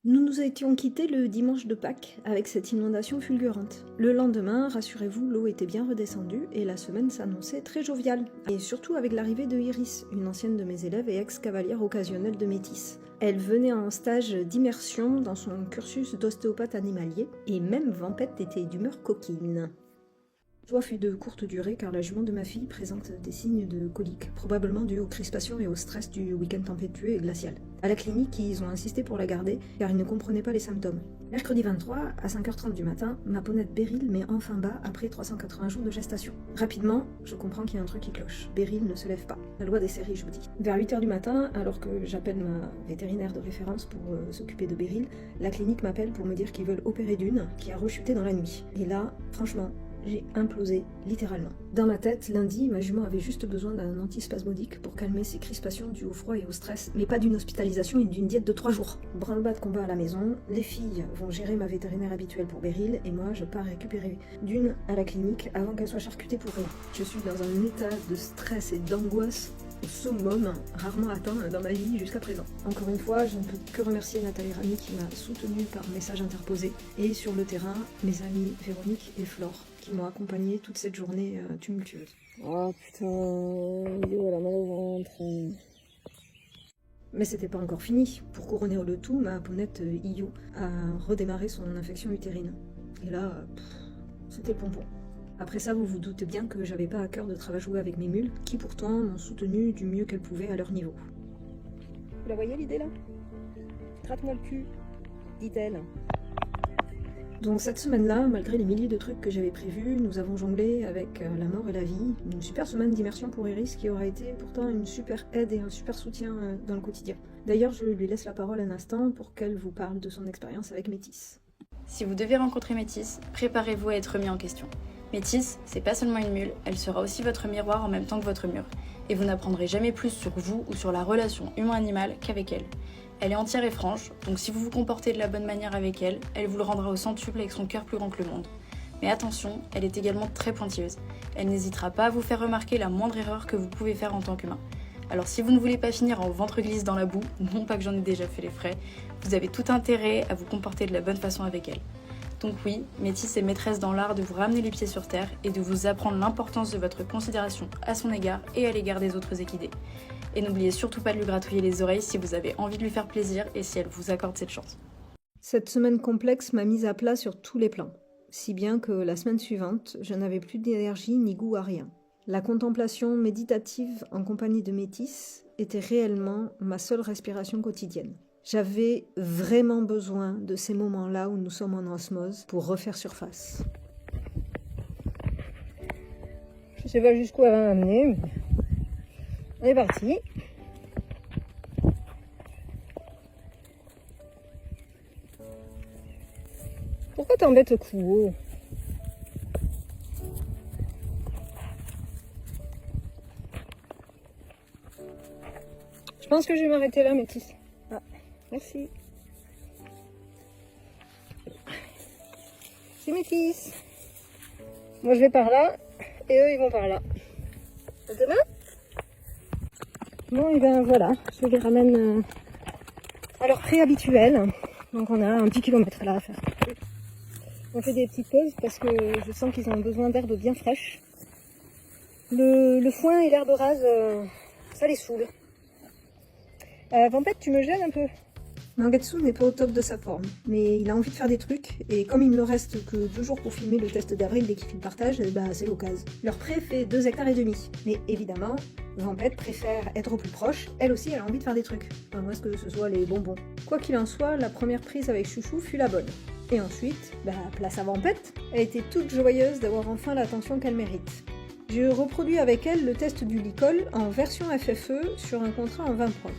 Nous nous étions quittés le dimanche de Pâques avec cette inondation fulgurante. Le lendemain, rassurez-vous, l'eau était bien redescendue et la semaine s'annonçait très joviale. Et surtout avec l'arrivée de Iris, une ancienne de mes élèves et ex-cavalière occasionnelle de Métis. Elle venait en stage d'immersion dans son cursus d'ostéopathe animalier et même Vampette était d'humeur coquine. La joie fut de courte durée car la jument de ma fille présente des signes de colique, probablement dus aux crispations et au stress du week-end tempétueux et glacial. À la clinique, ils ont insisté pour la garder car ils ne comprenaient pas les symptômes. Mercredi 23, à 5h30 du matin, ma ponette Beryl met enfin bas après 380 jours de gestation. Rapidement, je comprends qu'il y a un truc qui cloche. Beryl ne se lève pas. La loi des séries, je vous dis. Vers 8h du matin, alors que j'appelle ma vétérinaire de référence pour s'occuper de Beryl, la clinique m'appelle pour me dire qu'ils veulent opérer d'une qui a rechuté dans la nuit. Et là, franchement, j'ai implosé, littéralement. Dans ma tête, lundi, ma jument avait juste besoin d'un antispasmodique pour calmer ses crispations dues au froid et au stress, mais pas d'une hospitalisation et d'une diète de 3 jours. Branle-bas de combat à la maison, les filles vont gérer ma vétérinaire habituelle pour Beryl, et moi je pars récupérer d'une à la clinique avant qu'elle soit charcutée pour rien. Je suis dans un état de stress et d'angoisse au summum, rarement atteint dans ma vie jusqu'à présent. Encore une fois, je ne peux que remercier Nathalie Rami qui m'a soutenue par message interposé, et sur le terrain, mes amis Véronique et Flore qui m'ont accompagnée toute cette journée tumultueuse. Oh putain, Yo, elle a mal au ventre. Mais c'était pas encore fini. Pour couronner le tout, ma ponette Iyo a redémarré son infection utérine. Et là, c'était le pompon. Après ça, vous vous doutez bien que j'avais pas à cœur de travailler avec mes mules, qui pourtant m'ont soutenu du mieux qu'elles pouvaient à leur niveau. Vous la voyez l'idée là? Gratte-moi le cul, dit-elle. Donc cette semaine-là, malgré les milliers de trucs que j'avais prévus, nous avons jonglé avec la mort et la vie. Une super semaine d'immersion pour Iris qui aura été pourtant une super aide et un super soutien dans le quotidien. D'ailleurs, je lui laisse la parole un instant pour qu'elle vous parle de son expérience avec Métis. Si vous devez rencontrer Métis, préparez-vous à être remis en question. Métis, c'est pas seulement une mule, elle sera aussi votre miroir en même temps que votre mur. Et vous n'apprendrez jamais plus sur vous ou sur la relation humain-animal qu'avec elle. Elle est entière et franche, donc si vous vous comportez de la bonne manière avec elle, elle vous le rendra au centuple avec son cœur plus grand que le monde. Mais attention, elle est également très pointilleuse. Elle n'hésitera pas à vous faire remarquer la moindre erreur que vous pouvez faire en tant qu'humain. Alors si vous ne voulez pas finir en ventre glisse dans la boue, non pas que j'en ai déjà fait les frais, vous avez tout intérêt à vous comporter de la bonne façon avec elle. Donc oui, Métis est maîtresse dans l'art de vous ramener les pieds sur terre et de vous apprendre l'importance de votre considération à son égard et à l'égard des autres équidés. Et n'oubliez surtout pas de lui gratouiller les oreilles si vous avez envie de lui faire plaisir et si elle vous accorde cette chance. Cette semaine complexe m'a mise à plat sur tous les plans, si bien que la semaine suivante, je n'avais plus d'énergie ni goût à rien. La contemplation méditative en compagnie de Métis était réellement ma seule respiration quotidienne. J'avais vraiment besoin de ces moments-là où nous sommes en osmose pour refaire surface. Je sais pas jusqu'où elle va m'amener, mais on est parti. Pourquoi t'embêtes Kuo? Je pense que je vais m'arrêter là, Métis. Ah, merci. C'est Métis. Moi je vais par là, et eux ils vont par là. À demain. Bon, et ben voilà, je les ramène à leur prix habituel. Donc on a un petit kilomètre là à faire. On fait des petites pauses parce que je sens qu'ils ont besoin d'herbe bien fraîche. Le foin et l'herbe rase, ça les saoule. Vampette, tu me gênes un peu. Mangetsu n'est pas au top de sa forme, mais il a envie de faire des trucs, et comme il ne reste que 2 jours pour filmer le test d'avril dès qu'il partage, bah c'est l'occasion. Leur pré fait 2,5 hectares. Mais évidemment, Vampette préfère être au plus proche, elle aussi elle a envie de faire des trucs, à moins que ce soit les bonbons. Quoi qu'il en soit, la première prise avec Chouchou fut la bonne. Et ensuite, place à Vampette, elle était toute joyeuse d'avoir enfin l'attention qu'elle mérite. Je reproduis avec elle le test du licol en version FFE sur un contrat en 20 points.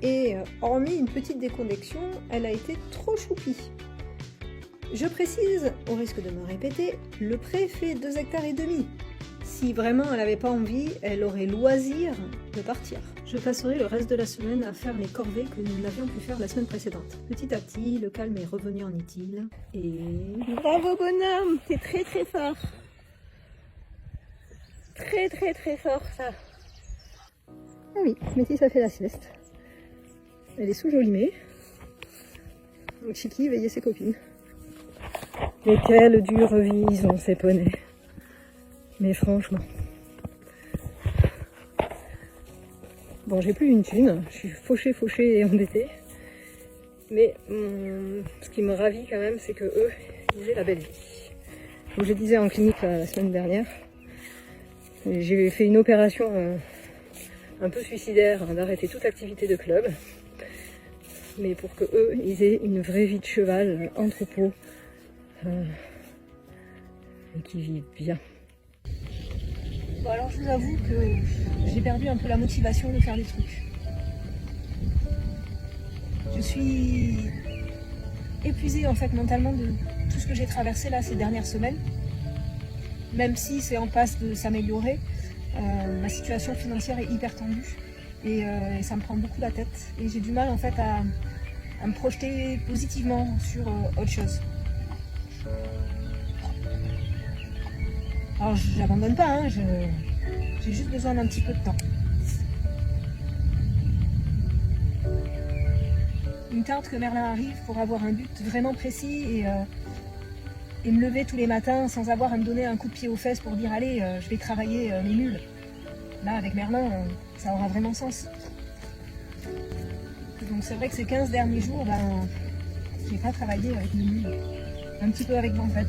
Et hormis une petite déconnexion, elle a été trop choupie. Je précise, au risque de me répéter, le pré fait 2,5 hectares. Si vraiment elle n'avait pas envie, elle aurait loisir de partir. Je passerai le reste de la semaine à faire les corvées que nous n'avions pu faire la semaine précédente. Petit à petit, le calme est revenu en idylle, et... Bravo bonhomme, t'es très très fort. Très très très fort ça. Ah oui, Métis a fait la sieste. Elle est sous Jolimé. Donc Chiki veillait ses copines. Mais quelle dure vie ils ont ces poneys. Mais franchement. Bon, j'ai plus une thune, je suis fauchée et embêtée. Mais ce qui me ravit quand même, c'est que eux, ils aient la belle vie. Comme je disais en clinique la semaine dernière, j'ai fait une opération un peu suicidaire d'arrêter toute activité de club. Mais pour que eux, ils aient une vraie vie de cheval en troupeau et qu'ils vivent bien. Bon, alors je vous avoue que j'ai perdu un peu la motivation de faire des trucs. Je suis épuisée en fait mentalement de tout ce que j'ai traversé là ces dernières semaines. Même si c'est en passe de s'améliorer, ma situation financière est hyper tendue et ça me prend beaucoup la tête. Et j'ai du mal en fait à me projeter positivement sur autre chose. Alors j'abandonne pas, hein, j'ai juste besoin d'un petit peu de temps. Il me tarde que Merlin arrive pour avoir un but vraiment précis et me lever tous les matins sans avoir à me donner un coup de pied aux fesses pour dire allez, je vais travailler mes mules. Là avec Merlin, ça aura vraiment sens. Donc c'est vrai que ces 15 derniers jours, j'ai pas travaillé avec mes mules. Un petit peu avec Banquette.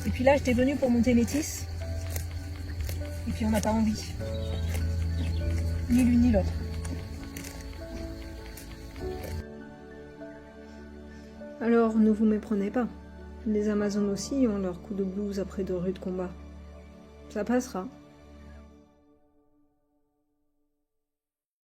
Et puis là, j'étais venue pour monter Métis. Et puis on n'a pas envie. Ni l'une ni l'autre. Alors ne vous méprenez pas. Les Amazones aussi ont leur coup de blues après de rudes combats. Ça passera.